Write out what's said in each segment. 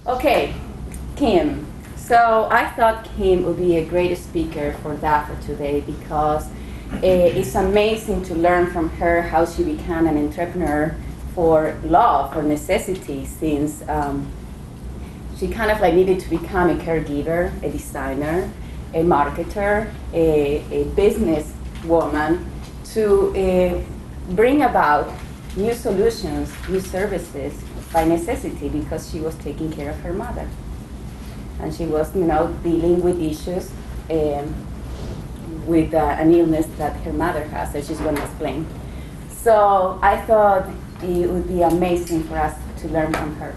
Okay, Kim. So I thought Kim would be a great speaker for DATHA today because it's amazing to learn from her how she became an entrepreneur for love, for necessity, since she kind of like needed to become a caregiver, a designer, a marketer, a business woman to bring about new solutions, new services by necessity because she was taking care of her mother. And she was, dealing with issues with an illness that her mother has that she's going to explain. So I thought it would be amazing for us to learn from her.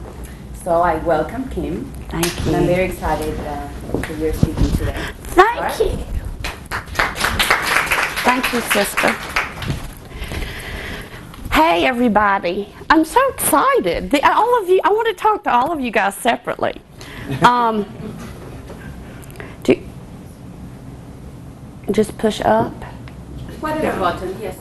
So I welcome Kim. Thank you. And I'm very excited that you're speaking today. Thank you. Thank you, sister. Hey, everybody. I'm so excited. All of you, I want to talk to all of you guys separately. Just push up. Whatever button, yes.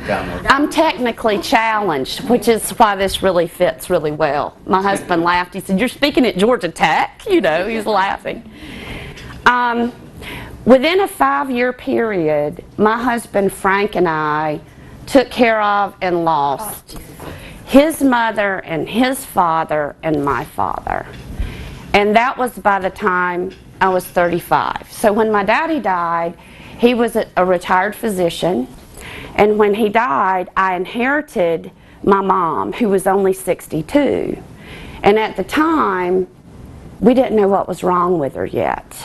Downward. I'm technically challenged, which is why this really fits really well. My husband laughed. He said, "You're speaking at Georgia Tech." He was laughing. Within a 5-year period, my husband Frank and I took care of and lost his mother and his father and my father. And that was by the time I was 35. So when my daddy died, he was a retired physician. And when he died, I inherited my mom, who was only 62. And at the time, we didn't know what was wrong with her yet.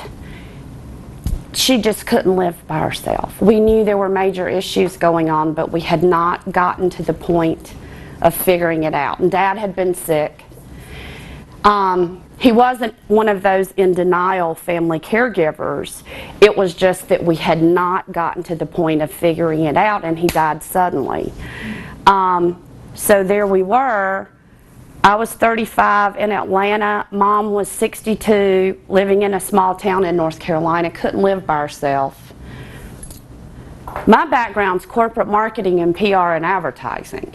She just couldn't live by herself. We knew there were major issues going on, but we had not gotten to the point of figuring it out. And Dad had been sick. He wasn't one of those in denial family caregivers. It was just that we had not gotten to the point of figuring it out, and he died suddenly. So there we were. I was 35 in Atlanta. Mom was 62, living in a small town in North Carolina, couldn't live by herself. My background's corporate marketing and PR and advertising.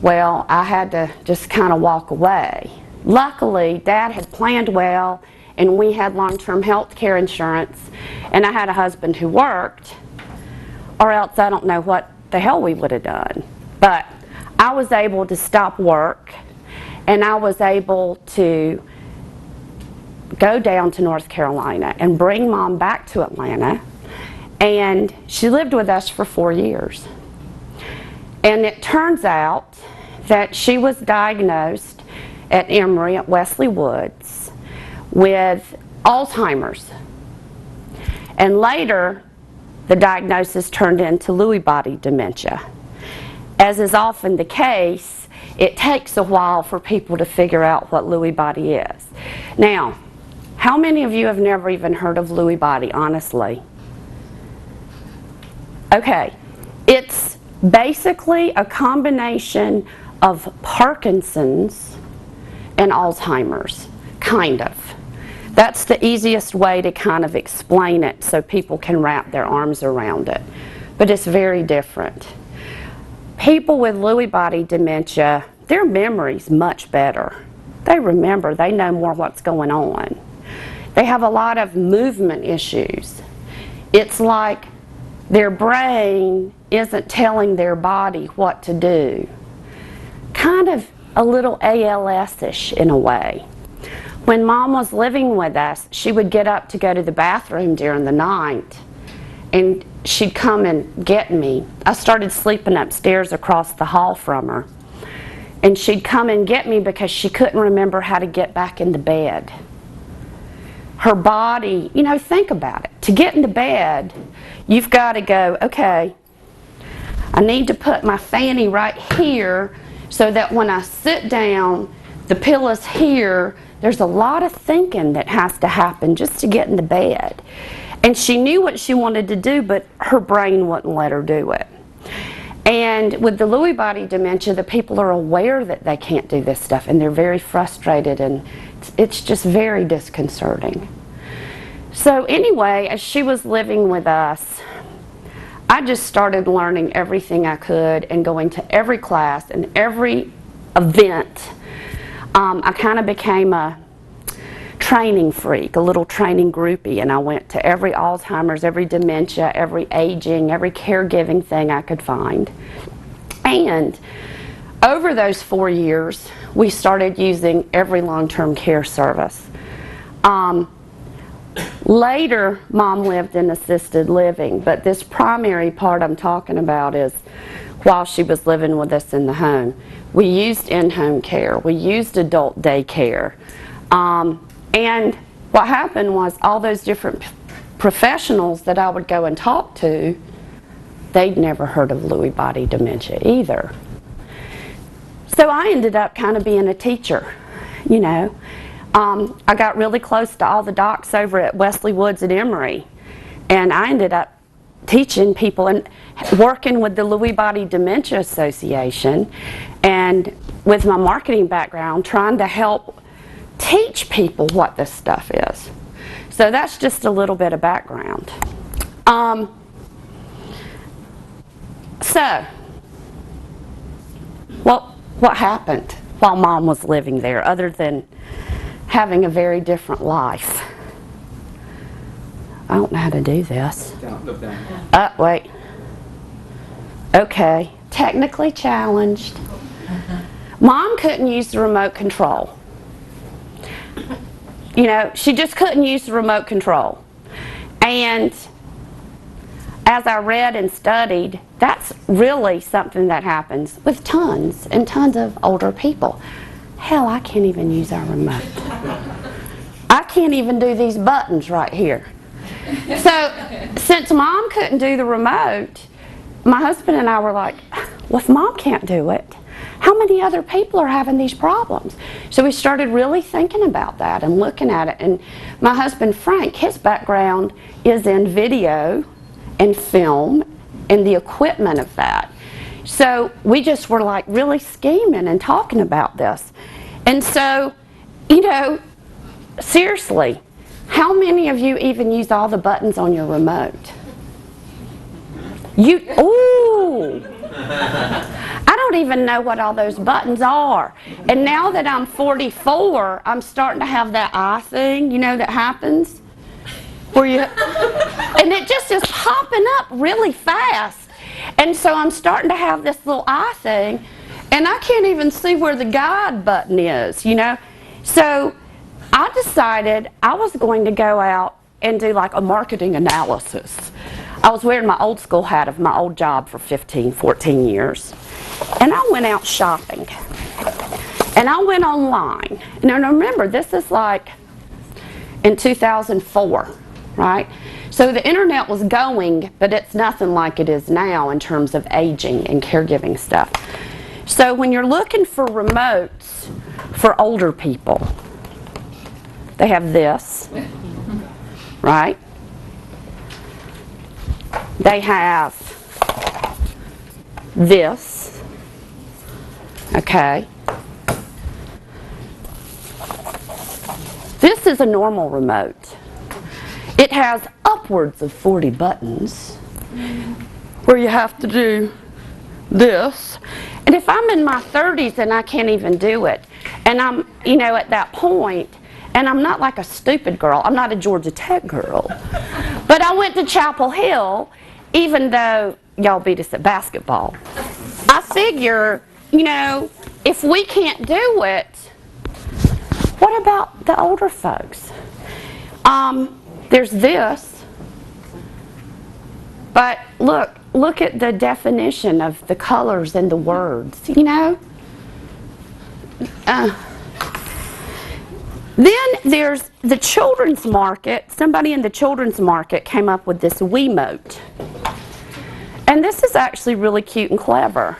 Well, I had to just kind of walk away. Luckily, Dad had planned well, and we had long-term health care insurance, and I had a husband who worked, or else I don't know what the hell we would have done. But I was able to stop work, and I was able to go down to North Carolina and bring Mom back to Atlanta, and she lived with us for 4 years. And it turns out that she was diagnosed at Emory at Wesley Woods with Alzheimer's. And later, the diagnosis turned into Lewy body dementia. As is often the case, it takes a while for people to figure out what Lewy body is. Now, how many of you have never even heard of Lewy body, honestly? Okay, it's basically a combination of Parkinson's and Alzheimer's, kind of. That's the easiest way to kind of explain it so people can wrap their arms around it. But it's very different. People with Lewy body dementia, their memory's much better. They remember, they know more what's going on. They have a lot of movement issues. It's like their brain isn't telling their body what to do. Kind of a little ALS-ish in a way. When Mom was living with us, she would get up to go to the bathroom during the night, and she'd come and get me. I started sleeping upstairs across the hall from her, and she'd come and get me because she couldn't remember how to get back into bed. Her body, think about it. To get into bed, you've got to go, okay, I need to put my fanny right here so that when I sit down, the pillow's here. There's a lot of thinking that has to happen just to get into bed. And she knew what she wanted to do, but her brain wouldn't let her do it. And with the Lewy body dementia, the people are aware that they can't do this stuff, and they're very frustrated, and it's just very disconcerting. So anyway, as she was living with us, I just started learning everything I could and going to every class and every event. I kind of became a training freak, a little training groupie, and I went to every Alzheimer's, every dementia, every aging, every caregiving thing I could find. And over those 4 years, we started using every long-term care service. Later, Mom lived in assisted living, but this primary part I'm talking about is while she was living with us in the home. We used in-home care. We used adult daycare. And what happened was all those different professionals that I would go and talk to, they'd never heard of Lewy body dementia either. So I ended up kind of being a teacher, you know. I got really close to all the docs over at Wesley Woods at Emory, and I ended up teaching people and working with the Lewy Body Dementia Association, and with my marketing background, trying to help teach people what this stuff is. So that's just a little bit of background. So, what happened while Mom was living there, other than having a very different life? I don't know how to do this. Look down. Wait. Okay, technically challenged. Mom couldn't use the remote control. You know, she just couldn't use the remote control. And as I read and studied, that's really something that happens with tons and tons of older people. Hell, I can't even use our remote. I can't even do these buttons right here. So, since Mom couldn't do the remote, my husband and I were like, well, if Mom can't do it, how many other people are having these problems? So we started really thinking about that and looking at it. And my husband, Frank, his background is in video and film and the equipment of that. So we just were like really scheming and talking about this. And so, you know, seriously, how many of you even use all the buttons on your remote? Ooh! I don't even know what all those buttons are. And now that I'm 44, I'm starting to have that eye thing, you know, that happens. Where you, and it just is popping up really fast. And so I'm starting to have this little eye thing, and I can't even see where the guide button is, you know. So I decided I was going to go out and do like a marketing analysis. I was wearing my old school hat of my old job for 15, 14 years. And I went out shopping. And I went online. And remember, this is like in 2004, right? So the internet was going, but it's nothing like it is now in terms of aging and caregiving stuff. So when you're looking for remotes for older people, they have this, right? They have this, okay? This is a normal remote. It has upwards of 40 buttons where you have to do this. And if I'm in my 30s and I can't even do it, and I'm, you know, at that point, and I'm not like a stupid girl, I'm not a Georgia Tech girl, but I went to Chapel Hill, even though y'all beat us at basketball. I figure, you know, if we can't do it, what about the older folks? There's this, but look at the definition of the colors and the words, you know? Then there's the children's market. Somebody in the children's market came up with this Wiimote. And this is actually really cute and clever.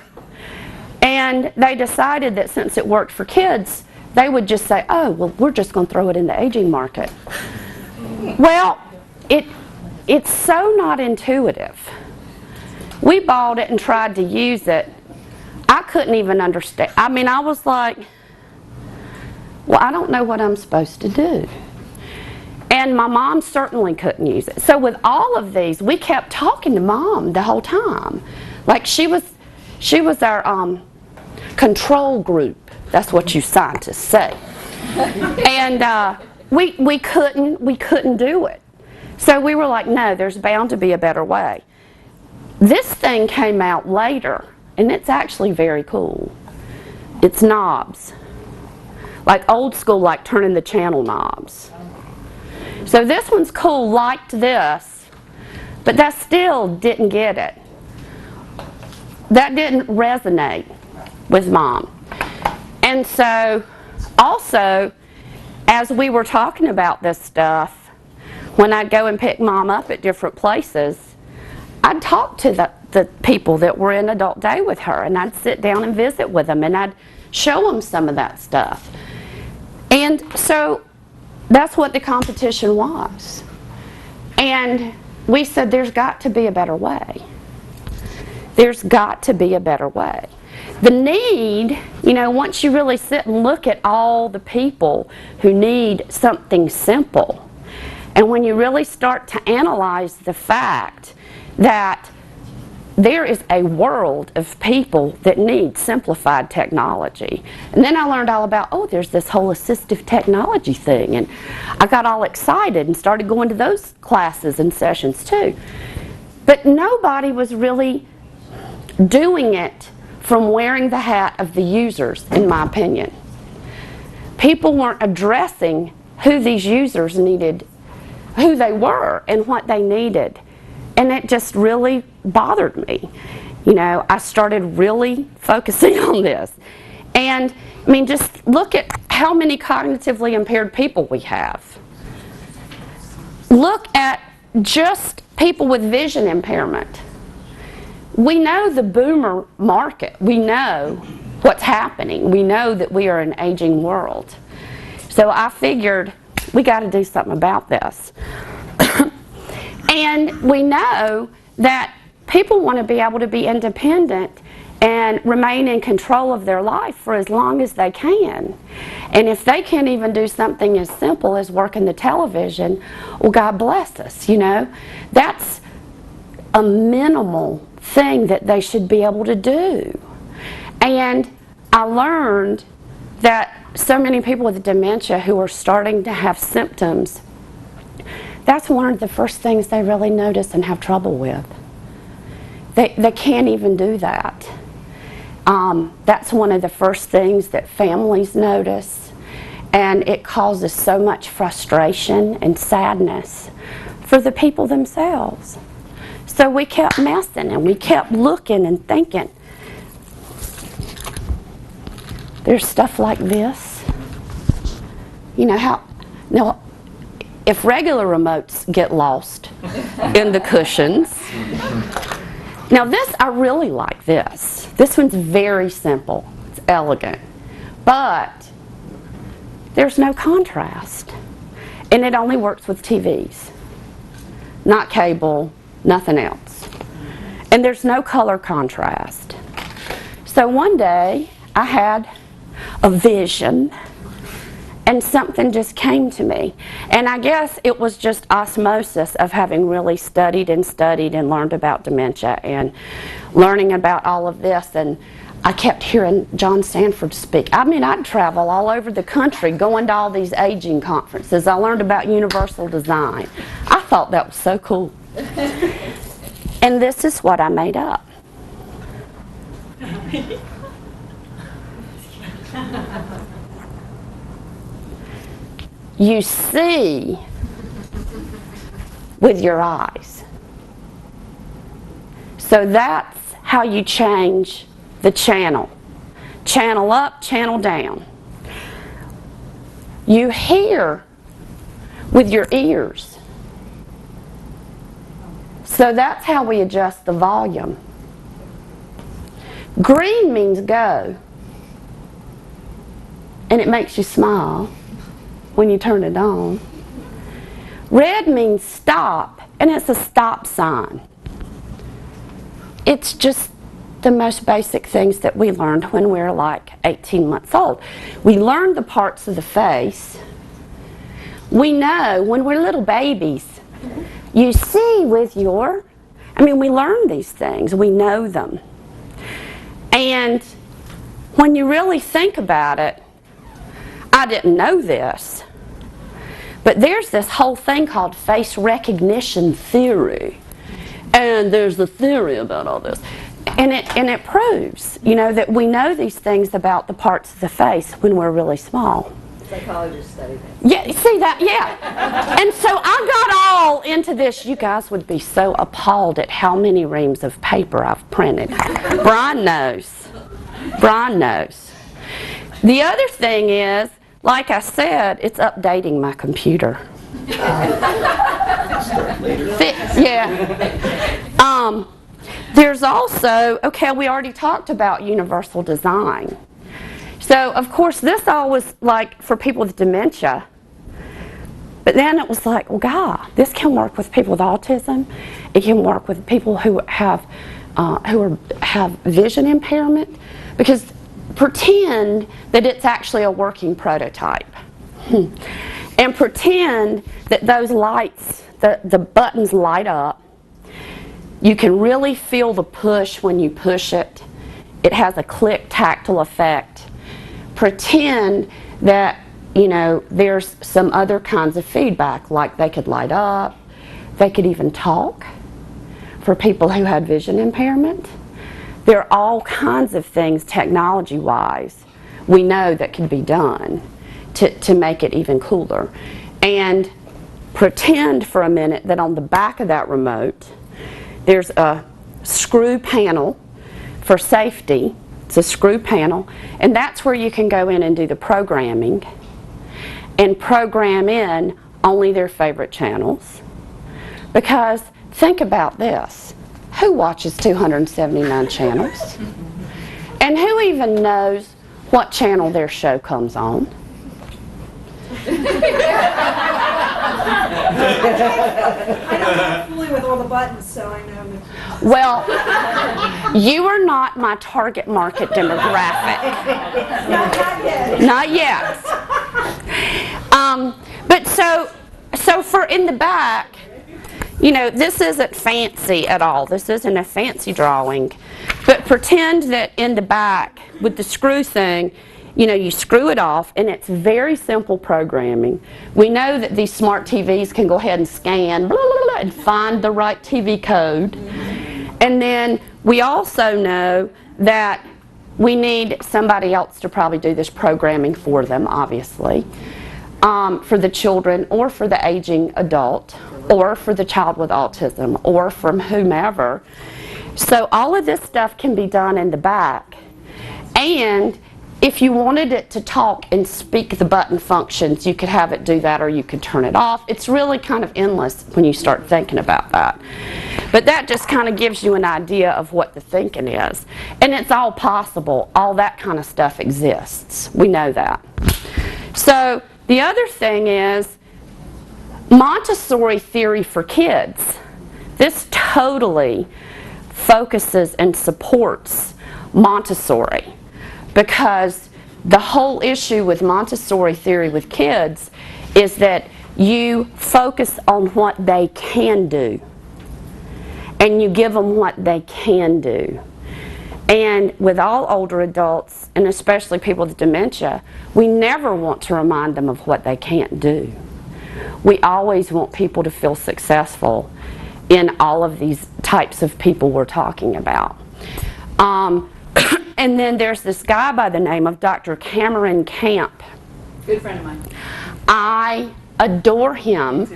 And they decided that since it worked for kids, they would just say, oh, well, we're just going to throw it in the aging market. Well, it's so not intuitive. We bought it and tried to use it. I couldn't even understand. I mean, I was like, well, I don't know what I'm supposed to do. And my mom certainly couldn't use it. So with all of these, we kept talking to Mom the whole time. Like she was our control group. That's what you scientists say. And we couldn't do it. So we were like, no, there's bound to be a better way. This thing came out later, and it's actually very cool. It's knobs. Like old school, like turning the channel knobs. So this one's cool, liked this, but that still didn't get it. That didn't resonate with Mom. And so, also, as we were talking about this stuff, when I'd go and pick Mom up at different places, I'd talk to the people that were in adult day with her, and I'd sit down and visit with them, and I'd show them some of that stuff. And so that's what the competition was. And we said, there's got to be a better way. There's got to be a better way. The need, you know, once you really sit and look at all the people who need something simple, and when you really start to analyze the fact that there is a world of people that need simplified technology. And then I learned all about, oh, there's this whole assistive technology thing, and I got all excited and started going to those classes and sessions too. But nobody was really doing it from wearing the hat of the users, in my opinion. People weren't addressing who these users needed, who they were and what they needed. And it just really bothered me. You know, I started really focusing on this. And, I mean, just look at how many cognitively impaired people we have. Look at just people with vision impairment. We know the boomer market. We know what's happening. We know that we are an aging world. So I figured we got to do something about this. And we know that people want to be able to be independent and remain in control of their life for as long as they can. And if they can't even do something as simple as working the television, well, God bless us, you know. That's a minimal thing that they should be able to do. And I learned that so many people with dementia who are starting to have symptoms, that's one of the first things they really notice and have trouble with. They can't even do that. That's one of the first things that families notice, and it causes so much frustration and sadness for the people themselves. So we kept messing and we kept looking and thinking. There's stuff like this. You know how, now, if regular remotes get lost in the cushions. Now this, I really like this. This one's very simple. It's elegant. But there's no contrast. And it only works with TVs. Not cable, nothing else. And there's no color contrast. So one day I had a vision, and something just came to me. And I guess it was just osmosis of having really studied and learned about dementia and learning about all of this. And I kept hearing John Sanford speak. I mean, I'd travel all over the country going to all these aging conferences. I learned about universal design. I thought that was so cool. And this is what I made up. You see with your eyes. So that's how you change the channel. Channel up, channel down. You hear with your ears. So that's how we adjust the volume. Green means go. And it makes you smile when you turn it on. Red means stop, and it's a stop sign. It's just the most basic things that we learned when we were like 18 months old. We learned the parts of the face. We know when we're little babies, you see with your, we learn these things, we know them. And when you really think about it, I didn't know this, But there's this whole thing called face recognition theory. And there's the theory about all this. And it proves, you know, that we know these things about the parts of the face when we're really small. Psychologists study that. Yeah, see that? Yeah. And so I got all into this. You guys would be so appalled at how many reams of paper I've printed. Brian knows. Brian knows. The other thing is, like I said, it's updating my computer. Yeah. There's also, okay, we already talked about universal design. So, of course, this all was like for people with dementia. But then it was like, well, God, this can work with people with autism. It can work with people who have vision impairment. Because pretend that it's actually a working prototype. And pretend that those lights, the buttons light up. You can really feel the push when you push it. It has a click tactile effect. Pretend that, you know, there's some other kinds of feedback, like they could light up, they could even talk for people who had vision impairment. There are all kinds of things technology-wise we know that can be done to make it even cooler. And pretend for a minute that on the back of that remote there's a screw panel for safety. It's a screw panel, and that's where you can go in and do the programming and program in only their favorite channels. Because think about this. Who watches 279 channels? And who even knows what channel their show comes on? I don't know fully with all the buttons, so I know. Well, you are not my target market demographic. Not yet. Not yet. But so for in the back, you know, this isn't fancy at all. This isn't a fancy drawing. But pretend that in the back with the screw thing, you know, you screw it off, and it's very simple programming. We know that these smart TVs can go ahead and scan blah, blah, blah, and find the right TV code. And then we also know that we need somebody else to probably do this programming for them, obviously, for the children or for the aging adult or for the child with autism or from whomever. So all of this stuff can be done in the back. And if you wanted it to talk and speak the button functions, you could have it do that, or you could turn it off. It's really kind of endless when you start thinking about that. But that just kind of gives you an idea of what the thinking is. And it's all possible. All that kind of stuff exists. We know that. So the other thing is Montessori theory for kids. This totally focuses and supports Montessori. Because the whole issue with Montessori theory with kids is that you focus on what they can do. And you give them what they can do. And with all older adults, and especially people with dementia, we never want to remind them of what they can't do. We always want people to feel successful in all of these types of people we're talking about. And then there's this guy by the name of Dr. Cameron Camp. Good friend of mine. I adore him.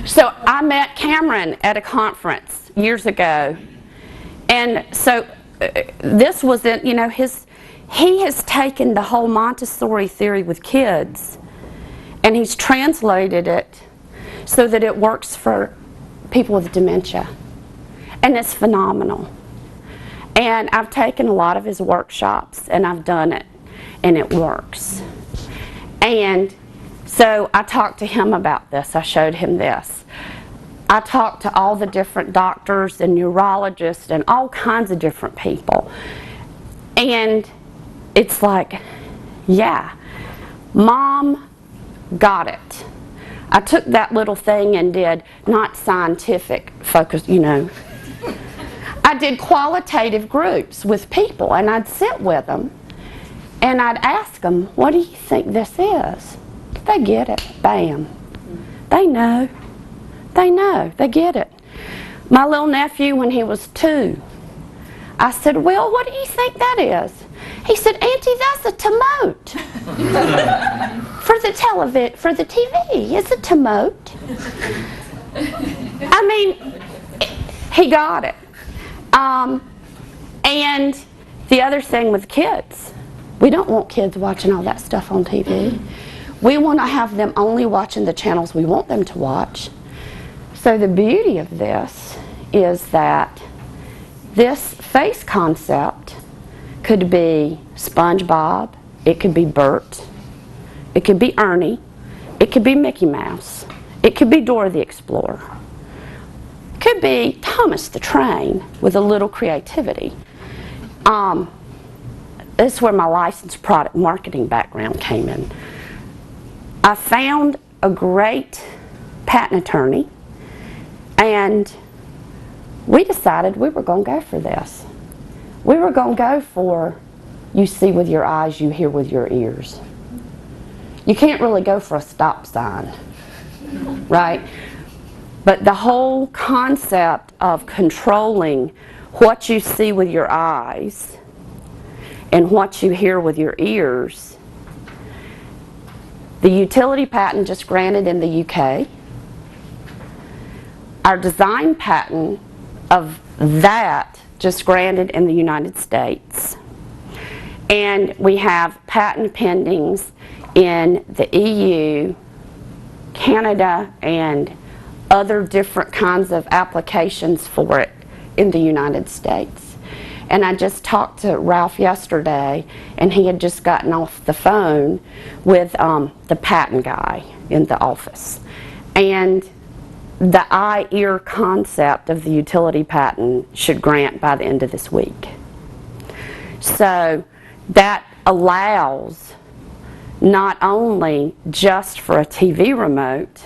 So I met Cameron at a conference years ago. And so this was, you know, he has taken the whole Montessori theory with kids and he's translated it so that it works for people with dementia. And it's phenomenal. And I've taken a lot of his workshops and I've done it and it works. And so I talked to him about this. I showed him this. I talked to all the different doctors and neurologists and all kinds of different people. And it's like, yeah, Mom got it. I took that little thing and did not scientific focus, you know. I did qualitative groups with people, and I'd sit with them, and I'd ask them, what do you think this is? They get it. Bam. They know. They know. They get it. My little nephew, when he was 2, I said, "Will, what do you think that is?" He said, "Auntie, that's a tomote." For the TV, it's a tomote. I mean, he got it. And the other thing with kids, we don't want kids watching all that stuff on TV. We want to have them only watching the channels we want them to watch. So the beauty of this is that this face concept could be SpongeBob, it could be Bert, it could be Ernie, it could be Mickey Mouse, it could be Dora the Explorer, it could be Thomas the Train with a little creativity. This is where my licensed product marketing background came in. I found a great patent attorney, and we decided we were going to go for this. We were going to go for you see with your eyes, you hear with your ears. You can't really go for a stop sign, right? But the whole concept of controlling what you see with your eyes and what you hear with your ears, the utility patent just granted in the UK. Our design patent of that just granted in the United States. And we have patent pendings in the EU, Canada, and other different kinds of applications for it in the United States. And I just talked to Ralph yesterday, and he had just gotten off the phone with the patent guy in the office. And the eye-ear concept of the utility patent should grant by the end of this week. So that allows not only just for a TV remote,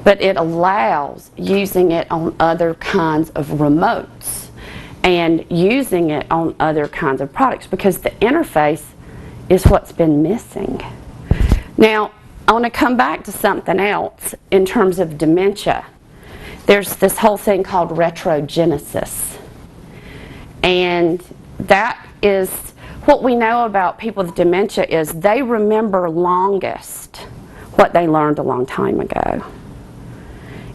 but it allows using it on other kinds of remotes and using it on other kinds of products, because the interface is what's been missing. Now, I want to come back to something else in terms of dementia. There's this whole thing called retrogenesis. And that is what we know about people with dementia, is they remember longest what they learned a long time ago.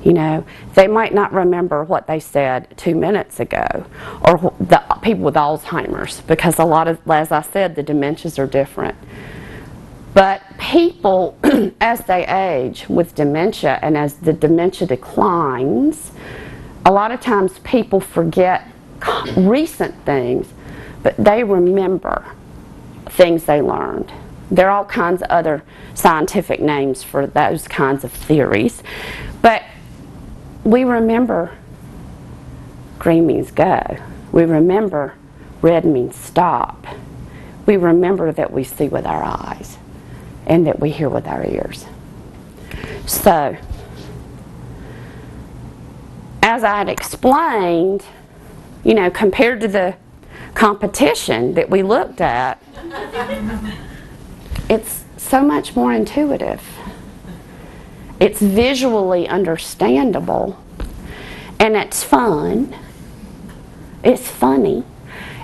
You know, they might not remember what they said 2 minutes ago, or the people with Alzheimer's, because a lot of, as I said, the dementias are different. But people, as they age with dementia and as the dementia declines, a lot of times people forget recent things, but they remember things they learned. There are all kinds of other scientific names for those kinds of theories. But we remember green means go. We remember red means stop. We remember that we see with our eyes and that we hear with our ears. So, as I had explained, you know, compared to the competition that we looked at, it's so much more intuitive. It's visually understandable, and it's fun. It's funny.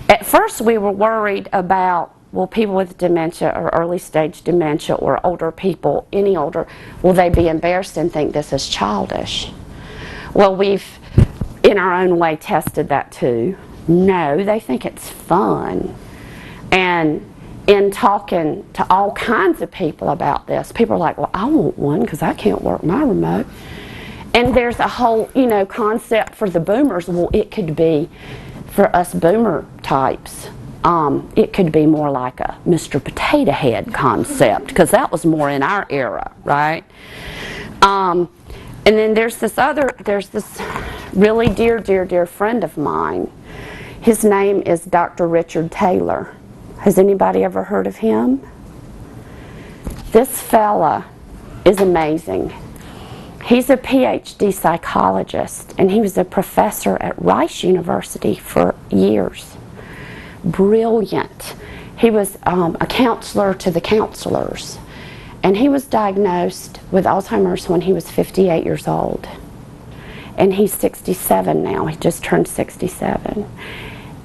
At first we were worried about, will people with dementia or early stage dementia or older people, any older, will they be embarrassed and think this is childish? Well, we've, in our own way, tested that too. No, they think it's fun. And in talking to all kinds of people about this, people are like, well, I want one because I can't work my remote. And there's a whole, you know, concept for the boomers. Well, it could be, for us boomer types, it could be more like a Mr. Potato Head concept, because that was more in our era, right? And then there's this really dear friend of mine. His name is Dr. Richard Taylor. Has anybody ever heard of him? This fella is amazing. He's a PhD psychologist, and he was a professor at Rice University for years. Brilliant. He was a counselor to the counselors. And he was diagnosed with Alzheimer's when he was 58 years old. And he's 67 now. He just turned 67.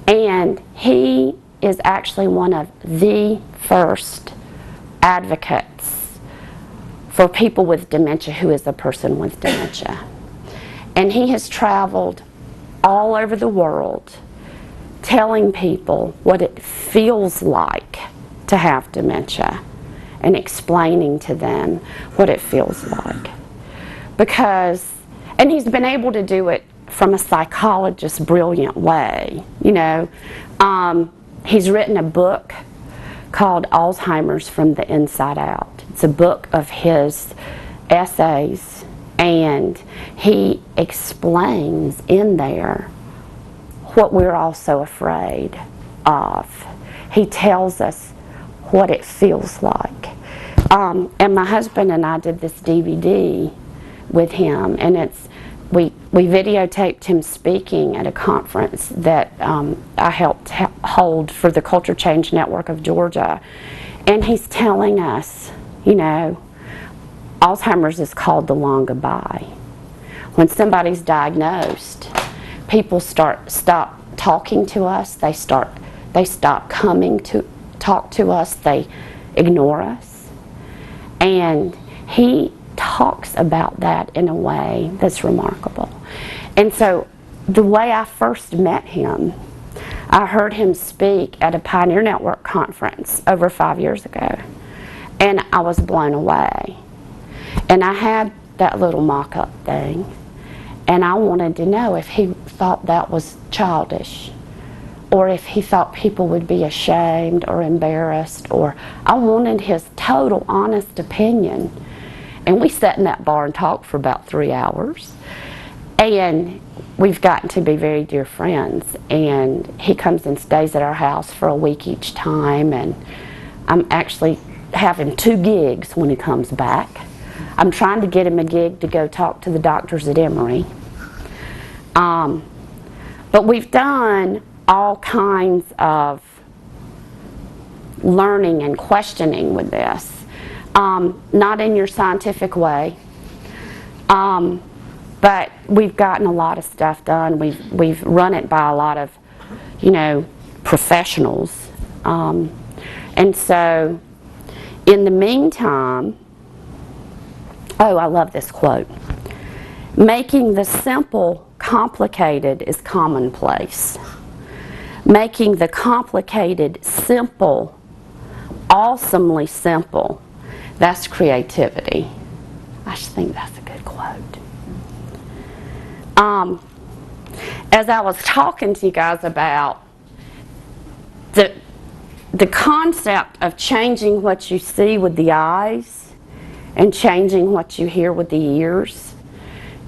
And he is actually one of the first advocates for people with dementia who is a person with dementia. And he has traveled all over the world telling people what it feels like to have dementia and explaining to them what it feels like. And he's been able to do it from a psychologist's brilliant way. He's written a book called Alzheimer's from the Inside Out. It's a book of his essays, and he explains in there what we're all so afraid of. He tells us what it feels like. And my husband and I did this DVD with him, and we videotaped him speaking at a conference that I helped hold for the Culture Change Network of Georgia. And he's telling us, Alzheimer's is called the long goodbye. When somebody's diagnosed, people stop talking to us. They stop coming to talk to us. They ignore us. And he talks about that in a way that's remarkable. And so the way I first met him, I heard him speak at a Pioneer Network conference over 5 years ago, and I was blown away. And I had that little mock-up thing, and I wanted to know if he thought that was childish, or if he thought people would be ashamed or embarrassed, or I wanted his total honest opinion. And we sat in that bar and talked for about 3 hours. And we've gotten to be very dear friends. And he comes and stays at our house for a week each time. And I'm actually having 2 gigs when he comes back. I'm trying to get him a gig to go talk to the doctors at Emory. But we've done all kinds of learning and questioning with this. Not in your scientific way, but we've gotten a lot of stuff done. We've run it by a lot of, professionals. And so, in the meantime, I love this quote. Making the simple complicated is commonplace. Making the complicated simple, awesomely simple, that's creativity. I just think that's a good quote. As I was talking to you guys about the concept of changing what you see with the eyes and changing what you hear with the ears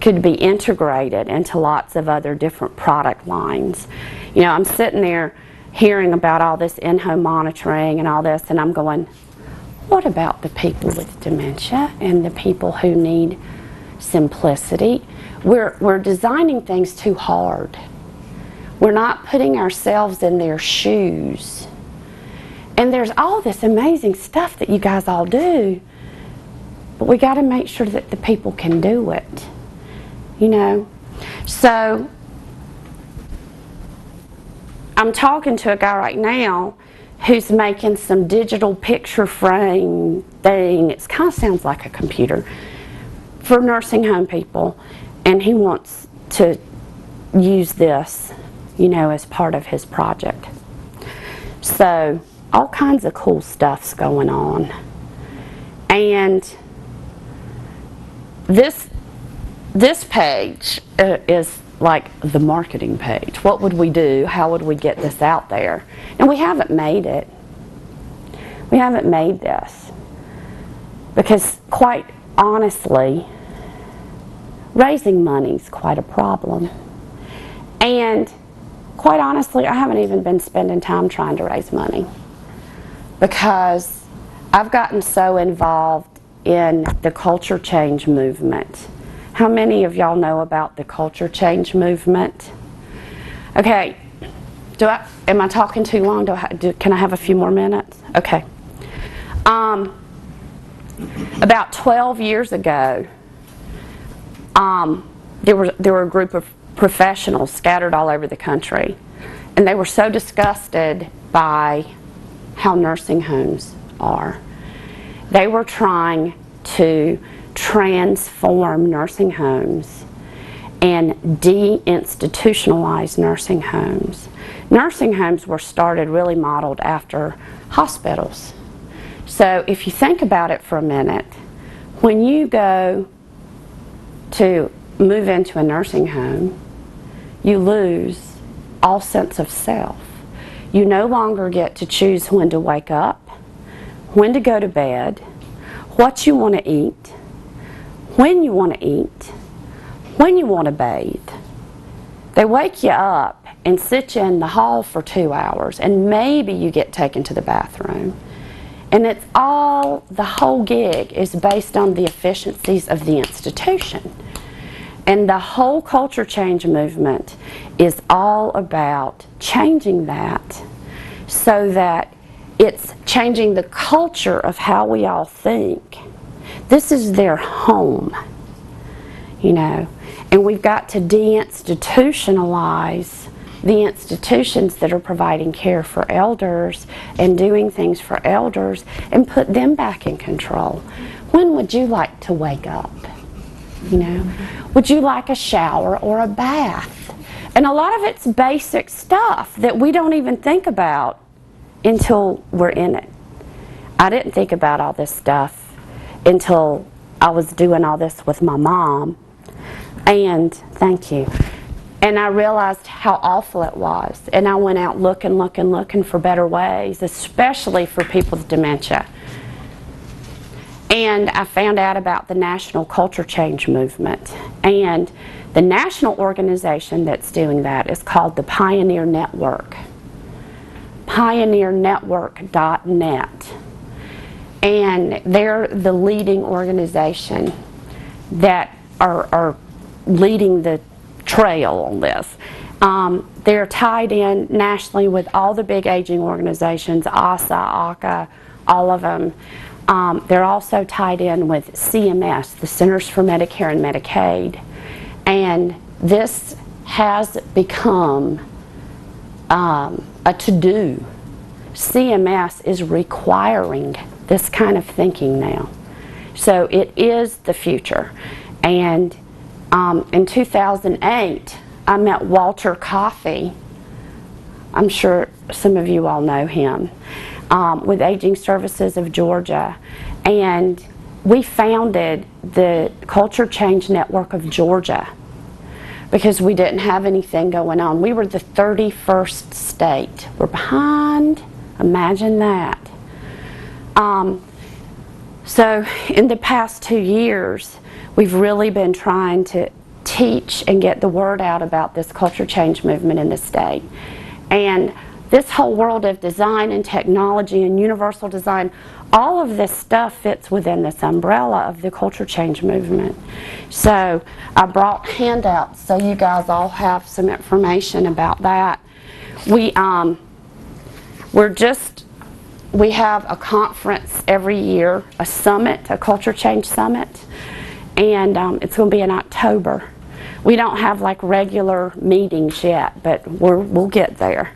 could be integrated into lots of other different product lines. I'm sitting there hearing about all this in-home monitoring and all this, and I'm going, what about the people with dementia and the people who need simplicity? We're designing things too hard. We're not putting ourselves in their shoes. And there's all this amazing stuff that you guys all do, but we got to make sure that the people can do it. So I'm talking to a guy right now who's making some digital picture frame thing. It kind of sounds like a computer for nursing home people, and he wants to use this, as part of his project. So all kinds of cool stuff's going on. And this page is like the marketing page. What would we do? How would we get this out there? And we haven't made it. We haven't made this because, quite honestly, raising money is quite a problem. And quite honestly, I haven't even been spending time trying to raise money because I've gotten so involved in the culture change movement. How many of y'all know about the culture change movement? Okay, am I talking too long? Can I have a few more minutes? Okay. About 12 years ago, there were a group of professionals scattered all over the country, and they were so disgusted by how nursing homes are. They were trying to transform nursing homes and deinstitutionalize nursing homes. Nursing homes were started really modeled after hospitals. So if you think about it for a minute, when you go to move into a nursing home, you lose all sense of self. You no longer get to choose when to wake up, when to go to bed, what you want to eat, when you want to eat, when you want to bathe. They wake you up and sit you in the hall for 2 hours, and maybe you get taken to the bathroom. And it's all, the whole gig is based on the efficiencies of the institution. And the whole culture change movement is all about changing that so that it's changing the culture of how we all think. This is their home, you know, and we've got to deinstitutionalize the institutions that are providing care for elders and doing things for elders and put them back in control. When would you like to wake up? You know, would you like a shower or a bath? And a lot of it's basic stuff that we don't even think about until we're in it. I didn't think about all this stuff until I was doing all this with my mom. And thank you. And I realized how awful it was. And I went out looking for better ways, especially for people with dementia. And I found out about the National Culture Change Movement. And the national organization that's doing that is called the Pioneer Network. pioneernetwork.net. And they're the leading organization that are leading the trail on this. They're tied in nationally with all the big aging organizations, ASA, ACA, all of them. They're also tied in with CMS, the Centers for Medicare and Medicaid. And this has become a to-do. CMS is requiring this kind of thinking now. So it is the future. And in 2008, I met Walter Coffey. I'm sure some of you all know him, with Aging Services of Georgia. And we founded the Culture Change Network of Georgia because we didn't have anything going on. We were the 31st state. We're behind. Imagine that. So in the past 2 years, we've really been trying to teach and get the word out about this culture change movement in the state. And this whole world of design and technology and universal design, all of this stuff fits within this umbrella of the culture change movement. So I brought handouts so you guys all have some information about that. We have a conference every year, a summit, a culture change summit, and it's going to be in October. We don't have like regular meetings yet, but we'll get there.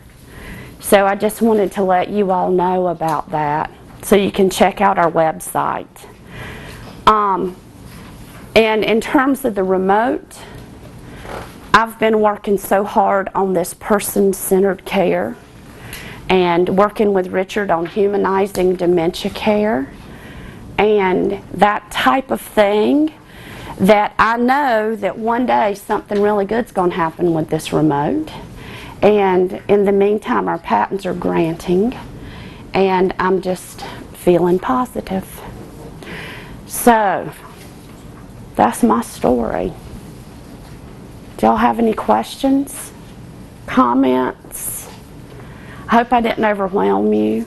So I just wanted to let you all know about that so you can check out our website. And in terms of the remote, I've been working so hard on this person-centered care and working with Richard on humanizing dementia care and that type of thing, that I know that one day something really good's going to happen with this remote. And in the meantime, our patents are granting, and I'm just feeling positive. So that's my story. Do y'all have any questions, comments? I hope I didn't overwhelm you.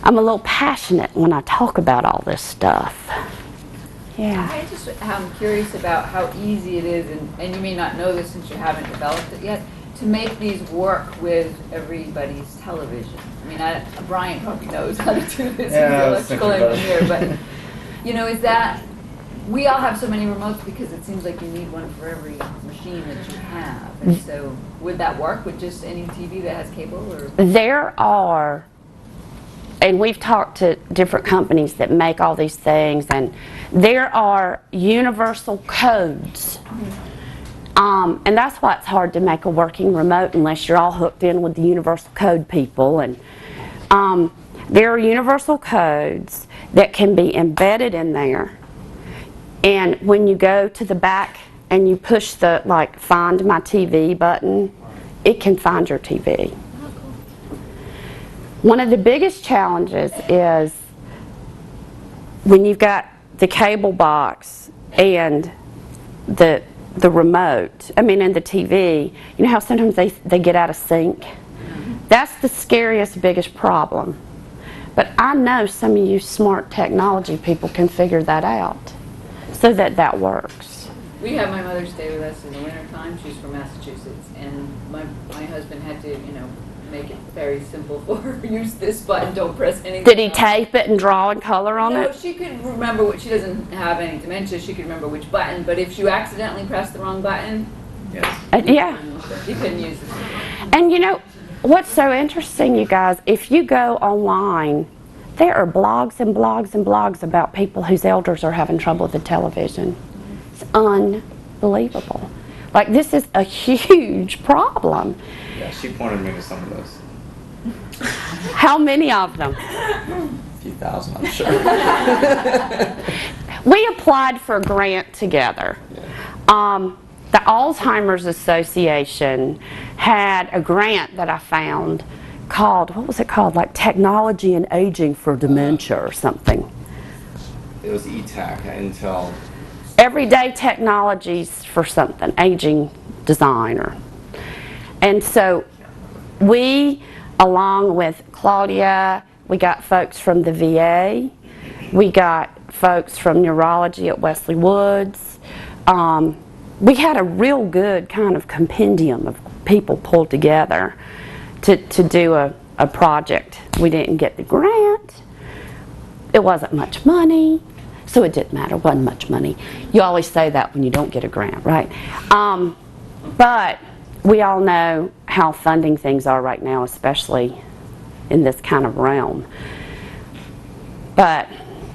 I'm a little passionate when I talk about all this stuff. Yeah. I just am curious about how easy it is, and you may not know this since you haven't developed it yet, to make these work with everybody's television. I mean, Brian probably knows how to do this, he's Yeah, the I was electrical thinking about it. engineer, but, you know, is that, we all have so many remotes because it seems like you need one for every machine that you have. And so, would that work with just any TV that has cable, or? There are, and we've talked to different companies that make all these things, and there are universal codes. And that's why it's hard to make a working remote unless you're all hooked in with the universal code people. And there are universal codes that can be embedded in there. And when you go to the back and you push the, like, find my TV button, it can find your TV. One of the biggest challenges is when you've got the cable box and the remote, and the TV, you know how sometimes they get out of sync? That's the scariest, biggest problem. But I know some of you smart technology people can figure that out so that that works. We have my mother stay with us in the winter time. She's from Massachusetts, and my husband had to, make it very simple for her. Use this button, don't press anything. Did he tape it and draw in color on No, it? she could remember what, she doesn't have any dementia, she could remember which button, but if you accidentally press the wrong button, Yes. Yeah. you couldn't use it. And you know, what's so interesting, you guys, if you go online, there are blogs and blogs and blogs about people whose elders are having trouble with the television. It's unbelievable. Like, this is a huge problem. Yeah, she pointed me to some of those. How many of them? A few thousand, I'm sure. We applied for a grant together. The Alzheimer's Association had a grant that I found called, what was it called? Like Technology and Aging for Dementia or something. It was ETAC, Intel. Everyday technologies for something, aging designer. And so we, along with Claudia, we got folks from the VA, we got folks from neurology at Wesley Woods. We had a real good kind of compendium of people pulled together to do a project. We didn't get the grant. It wasn't much money, so it didn't matter. It wasn't much money. You always say that when you don't get a grant, right? But we all know how funding things are right now, especially in this kind of realm. But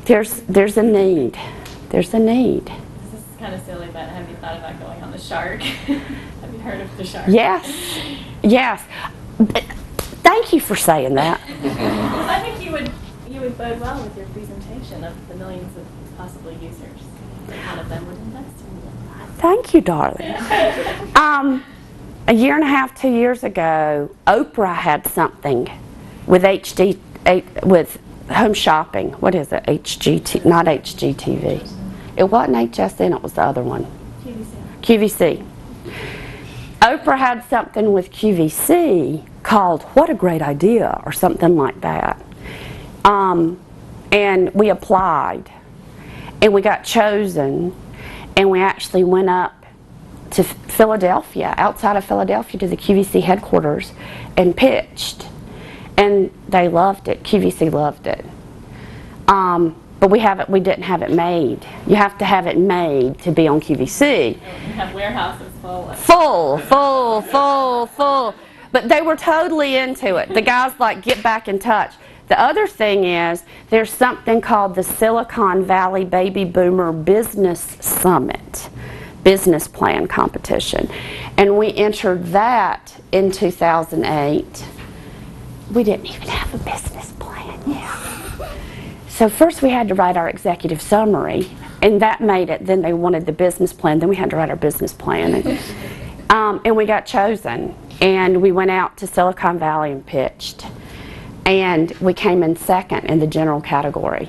there's a need. There's a need. This is kind of silly, but have you thought about going on the Shark? Have you heard of the Shark? Yes, yes. Thank you for saying that. I think you would bode well with your presentation of the millions of possible users. One of them would invest in you. Thank you, darling. A year and a half, 2 years ago, Oprah had something with with home shopping. What is it? Not HGTV. It wasn't HSN, it was the other one. QVC. Oprah had something with QVC called What a Great Idea, or something like that. And we applied, and we got chosen, and we actually went up to Philadelphia, outside of Philadelphia, to the QVC headquarters and pitched. And they loved it. QVC loved it. But we didn't have it made. You have to have it made to be on QVC. You have warehouses full of Full. But they were totally into it. The guys like, get back in touch. The other thing is, there's something called the Silicon Valley Baby Boomer Business Summit, business plan competition. And we entered that in 2008. We didn't even have a business plan yet. So first we had to write our executive summary, and that made it. Then they wanted the business plan. Then we had to write our business plan. And we got chosen. And we went out to Silicon Valley and pitched. And we came in second in the general category.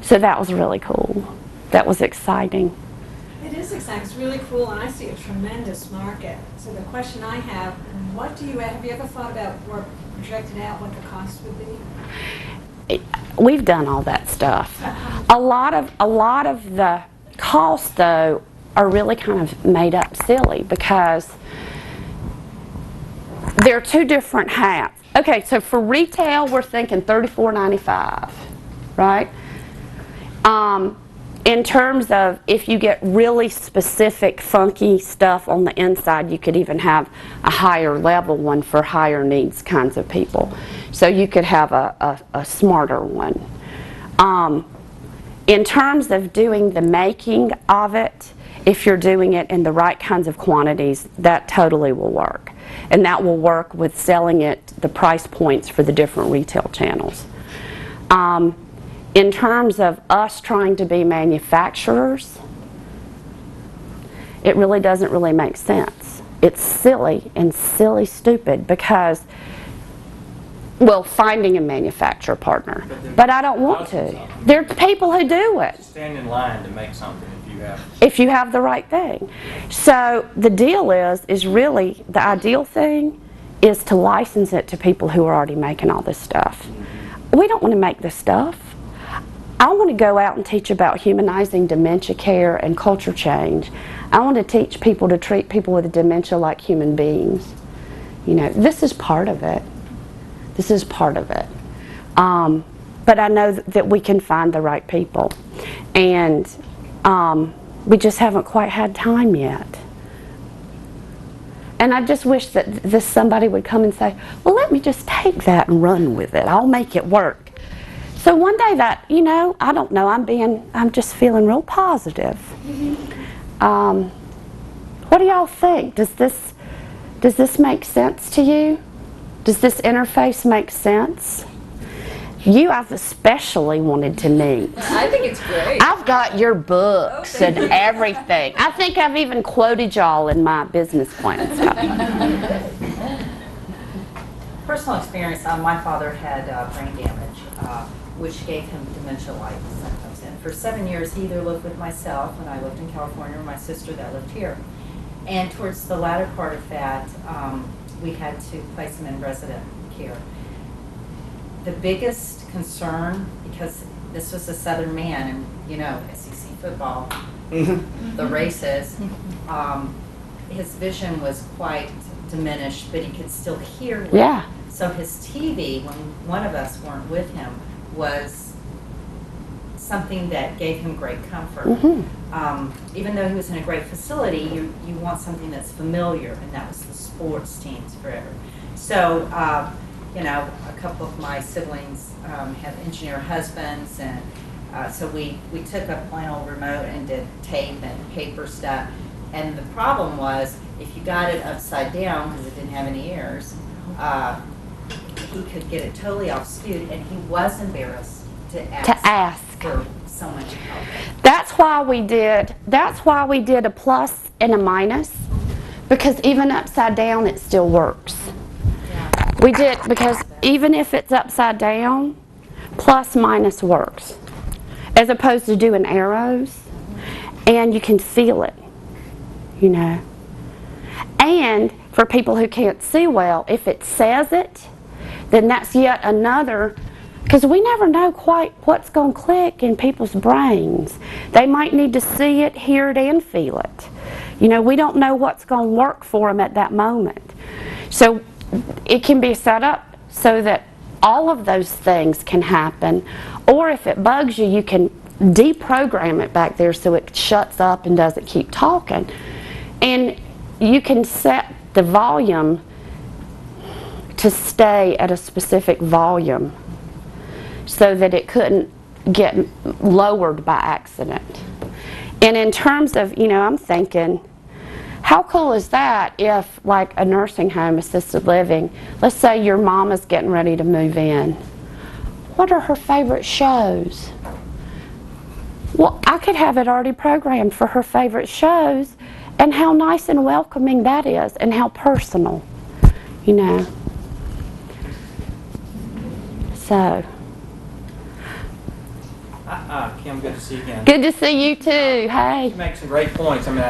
So that was really cool. That was exciting. It is exciting, it's really cool, and I see a tremendous market. So the question I have you ever thought about or projected out what the cost would be? We've done all that stuff. A lot of the costs, though, are really kind of made up silly, because They're two different hats. Okay, so for retail, we're thinking $34.95, right? In terms of if you get really specific, funky stuff on the inside, you could even have a higher level one for higher needs kinds of people. So you could have a smarter one. In terms of doing the making of it, if you're doing it in the right kinds of quantities, that totally will work. And that will work with selling it, the price points for the different retail channels. In terms of us trying to be manufacturers, it really doesn't really make sense. It's silly and silly stupid because, well, finding a manufacturer partner. But I don't want to. There are people who do it. Stand in line to make something if you have the right thing. So the deal is really the ideal thing is to license it to people who are already making all this stuff. We don't want to make this stuff. I want to go out and teach about humanizing dementia care and culture change. I want to teach people to treat people with dementia like human beings. You know, this is part of it. This is part of it. But I know that we can find the right people. And we just haven't quite had time yet. And I just wish that somebody would come and say, well, let me just take that and run with it. I'll make it work. So one day that, you know, I don't know, I'm just feeling real positive. What do y'all think? Does this make sense to you? Does this interface make sense? You I've especially wanted to meet. I think it's great. I've got your books and everything. I think I've even quoted y'all in my business plan stuff. Personal experience, my father had brain damage, which gave him dementia-like symptoms. And for 7 years, he either lived with myself when I lived in California or my sister that lived here. And towards the latter part of that, we had to place him in resident care. The biggest concern, because this was a Southern man, and you know, SEC football, the races, his vision was quite diminished, but he could still hear well. Yeah. So his TV, when one of us weren't with him, was something that gave him great comfort. Even though he was in a great facility, you want something that's familiar, and that was the sports teams forever. So, you know, a couple of my siblings have engineer husbands, and so we took a plain old remote and did tape and paper stuff. And the problem was, if you got it upside down, because it didn't have any ears, he could get it totally off skewed, and he was embarrassed to ask for someone to help him. That's why we did a plus and a minus, because even upside down it still works. Yeah. We did, because even if it's upside down, plus minus works, as opposed to doing arrows, and you can feel it, you know. And for people who can't see well, if it says it, then that's yet another, because we never know quite what's going to click in people's brains. They might need to see it, hear it, and feel it. You know, we don't know what's going to work for them at that moment. So it can be set up so that all of those things can happen, or if it bugs you, you can deprogram it back there so it shuts up and doesn't keep talking. And you can set the volume to stay at a specific volume so that it couldn't get lowered by accident. And in terms of, you know, I'm thinking, how cool is that if, like a nursing home, assisted living, let's say your mama's getting ready to move in. What are her favorite shows? Well, I could have it already programmed for her favorite shows, and how nice and welcoming that is, and how personal, you know. So. Kim, good to see you again. Good to see you too. Hey. You make some great points. I mean,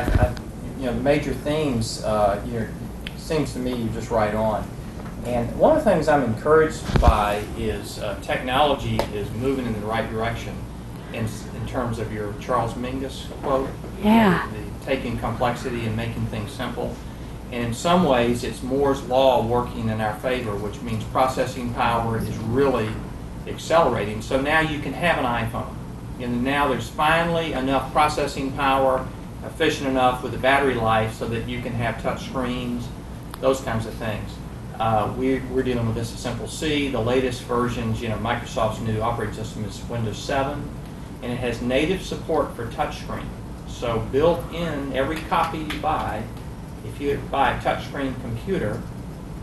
you know, the major themes, seems to me you're just right on. And one of the things I'm encouraged by is technology is moving in the right direction in terms of your Charles Mingus quote. Yeah. The taking complexity and making things simple. And in some ways, it's Moore's law working in our favor, which means processing power is really accelerating. So now you can have an iPhone. And now there's finally enough processing power, efficient enough with the battery life so that you can have touch screens, those kinds of things. We're dealing with this at Simple C. The latest versions, Microsoft's new operating system is Windows 7, and it has native support for touchscreen. So built in every copy you buy, if you buy a touchscreen computer,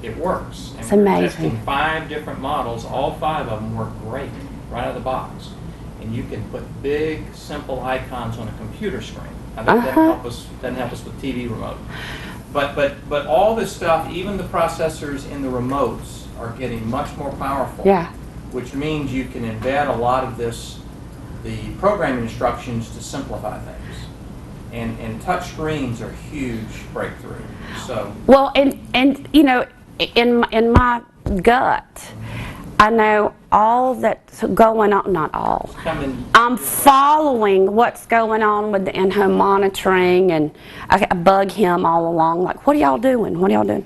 it works. And It's we're amazing. testing 5 different models. All 5 of them work great right out of the box. And you can put big, simple icons on a computer screen. Now, that doesn't help us with TV remote. But all this stuff, even the processors in the remotes, are getting much more powerful. Yeah. Which means you can embed a lot of this, the programming instructions to simplify things. And touch screens are a huge breakthrough. So Well, and in my gut, I know all that's going on, not all. I'm following what's going on with the in-home monitoring, and I bug him all along, like, what are y'all doing? What are y'all doing?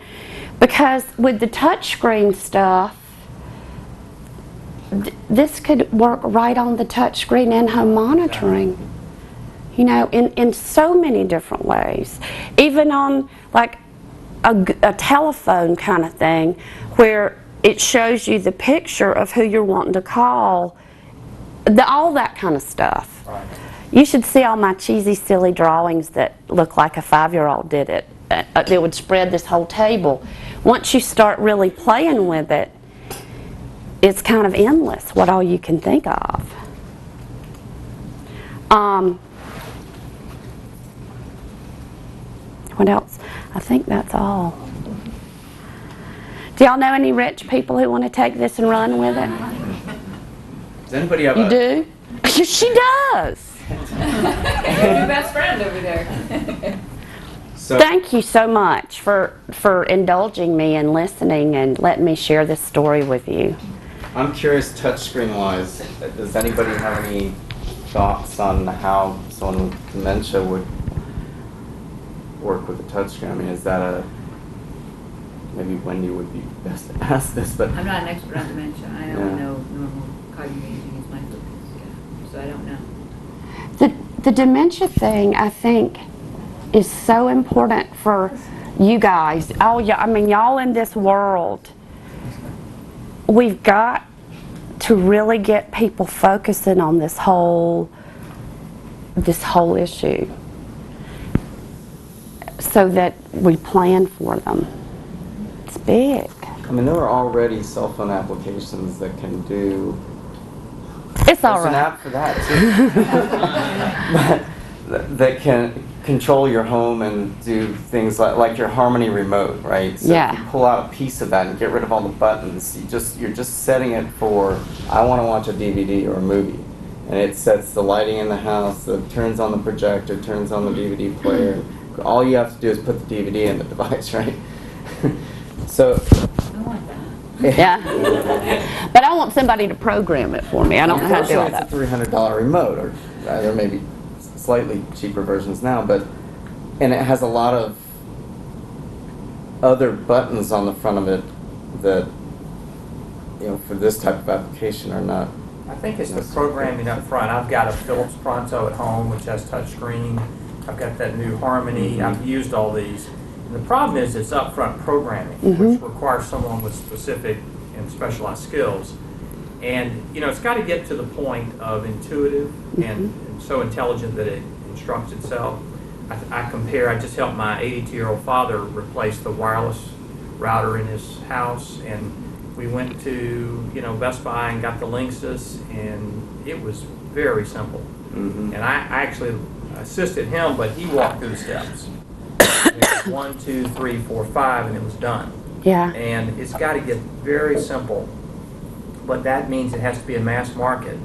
Because with the touchscreen stuff, this could work right on the touchscreen in-home monitoring. In so many different ways. Even on like a telephone kind of thing, where it shows you the picture of who you're wanting to call, all that kind of stuff. Right. You should see all my cheesy, silly drawings that look like a 5-year-old did it. That would spread this whole table. Once you start really playing with it, it's kind of endless what all you can think of. What else? I think that's all. Do y'all know any rich people who want to take this and run with it? Does anybody have You do? She does. Your new best friend over there. So, Thank you so much for indulging me and listening and letting me share this story with you. I'm curious, touchscreen wise, does anybody have any thoughts on how someone with dementia would work with a touchscreen? I mean, is that maybe Wendy would be best to ask this, but I'm not an expert on dementia. I only Yeah. know normal cognitive aging is my focus, so I don't know. The dementia thing, I think, is so important for you guys. Oh yeah, I mean, y'all in this world, we've got to really get people focusing on this whole issue, so that we plan for them. It's big. I mean, there are already cell phone applications that can do. It's all There's an right. app for that too. But that can control your home and do things like your Harmony remote, right? So Yeah. if you pull out a piece of that and get rid of all the buttons, you're just setting it for, I want to watch a DVD or a movie. And it sets the lighting in the house, it turns on the projector, turns on the DVD player. All you have to do is put the DVD in the device, right? So I want that. Yeah. But I want somebody to program it for me. I don't know how to do all that. It's a $300 remote, or there may be slightly cheaper versions now, and it has a lot of other buttons on the front of it that, for this type of application are not. I think it's the programming up front. I've got a Philips Pronto at home, which has touchscreen. I've got that new Harmony. I've used all these. And the problem is it's upfront programming, which requires someone with specific and specialized skills. And, it's got to get to the point of intuitive and so intelligent that it instructs itself. I just helped my 82-year-old father replace the wireless router in his house, and we went to, Best Buy and got the Linksys, and it was very simple. Mm-hmm. And I actually assisted him, but he walked through the steps. It was 1, 2, 3, 4, 5, and it was done. Yeah. And it's got to get very simple, but that means it has to be a mass market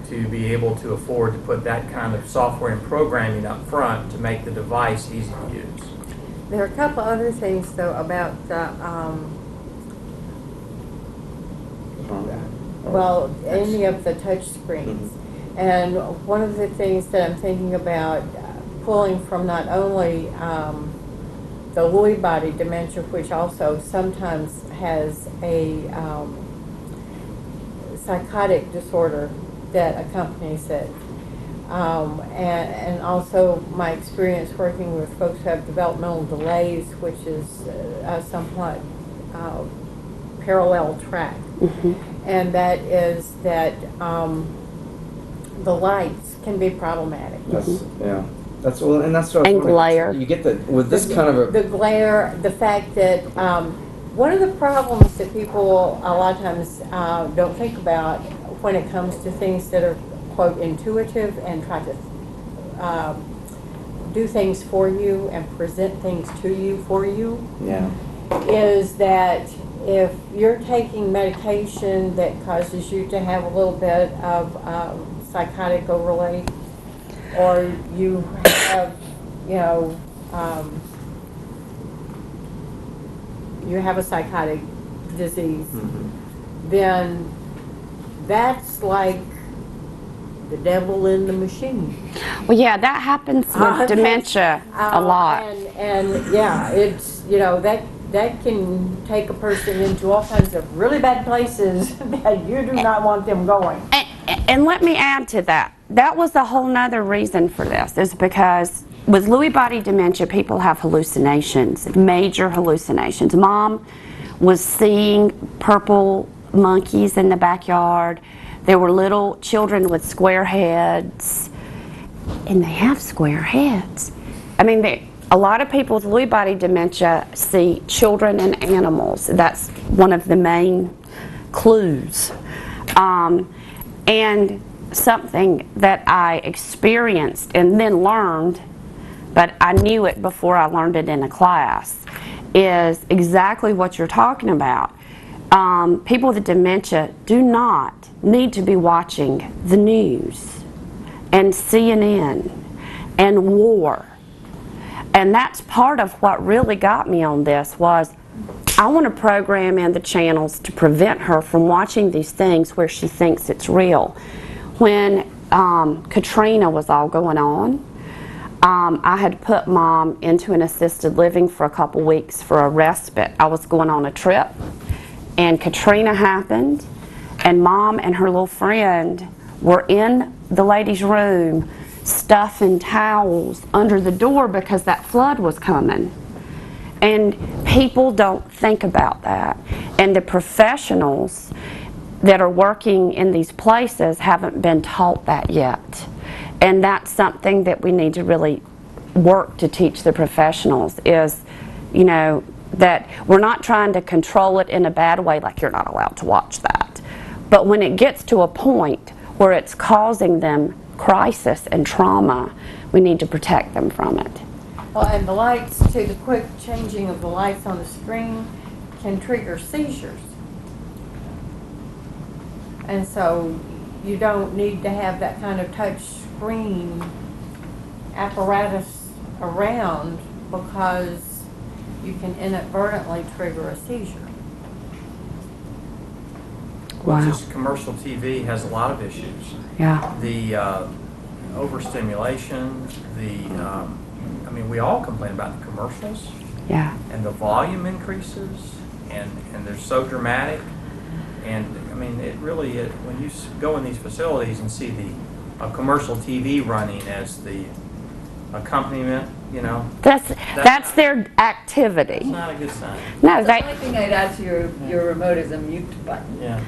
to be able to afford to put that kind of software and programming up front to make the device easy to use. There are a couple other things, though, about any of the touch screens. And one of the things that I'm thinking about pulling from not only the Lewy body dementia, which also sometimes has a psychotic disorder that accompanies it. And also my experience working with folks who have developmental delays, which is a somewhat parallel track. And that is that the lights can be problematic. That's, yeah. That's well, and that's what I was And wondering. glare. You get the with this kind of a The glare, the fact that one of the problems that people a lot of times don't think about when it comes to things that are, quote, intuitive and try to do things for you and present things to you for you, yeah. is that if you're taking medication that causes you to have a little bit of psychotic overlay, or you have, you know, you have a psychotic disease, then that's like the devil in the machine. Well, yeah, that happens with dementia a lot. And yeah, it's, you know, that can take a person into all kinds of really bad places that you do not want them going. And let me add to that. That was a whole nother reason for this, is because with Lewy body dementia, people have hallucinations, major hallucinations. Mom was seeing purple monkeys in the backyard. There were little children with square heads, and they have square heads. I mean, a lot of people with Lewy body dementia see children and animals. That's one of the main clues. And something that I experienced and then learned, but I knew it before I learned it in a class, is exactly what you're talking about. People with dementia do not need to be watching the news and CNN and war. And that's part of what really got me on this was I want to program in the channels to prevent her from watching these things where she thinks it's real. When Katrina was all going on, I had put Mom into an assisted living for a couple weeks for a respite. I was going on a trip, and Katrina happened, and Mom and her little friend were in the lady's room stuffing towels under the door because that flood was coming. And people don't think about that. And the professionals that are working in these places haven't been taught that yet. And that's something that we need to really work to teach the professionals is, you know, that we're not trying to control it in a bad way, like you're not allowed to watch that. But when it gets to a point where it's causing them crisis and trauma, we need to protect them from it. Well, and the lights, too, the quick changing of the lights on the screen can trigger seizures. And so you don't need to have that kind of touch screen apparatus around because you can inadvertently trigger a seizure. Well, Wow. just commercial TV has a lot of issues. Yeah. The overstimulation, I mean, we all complain about the commercials, Yeah. and the volume increases, and they're so dramatic. And I mean, it really, when you go in these facilities and see a commercial TV running as the accompaniment, you know, That's their activity. it's not a good sign. No, The only thing I'd add to your remote is a mute button. Yeah.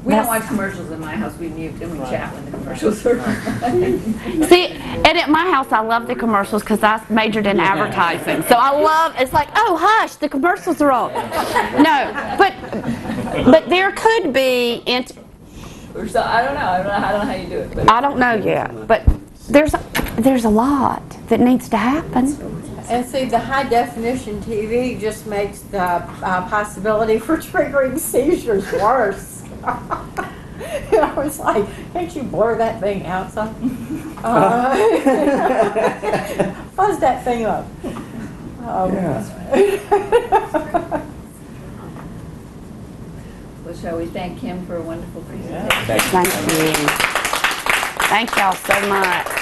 We don't watch commercials in my house, we mute and we chat when the commercials are on. See, and at my house, I love the commercials because I majored in advertising. So I love, it's like, oh, hush, the commercials are on. No, but there could be, Or so, I don't know how you do it. But I don't know yet, but there's a lot that needs to happen. And see, the high definition TV just makes the possibility for triggering seizures worse. You know, it's like, can't you blur that thing out some? Fuzz that thing up. well, shall we thank Kim for a wonderful presentation? Thank you. Thank y'all so much.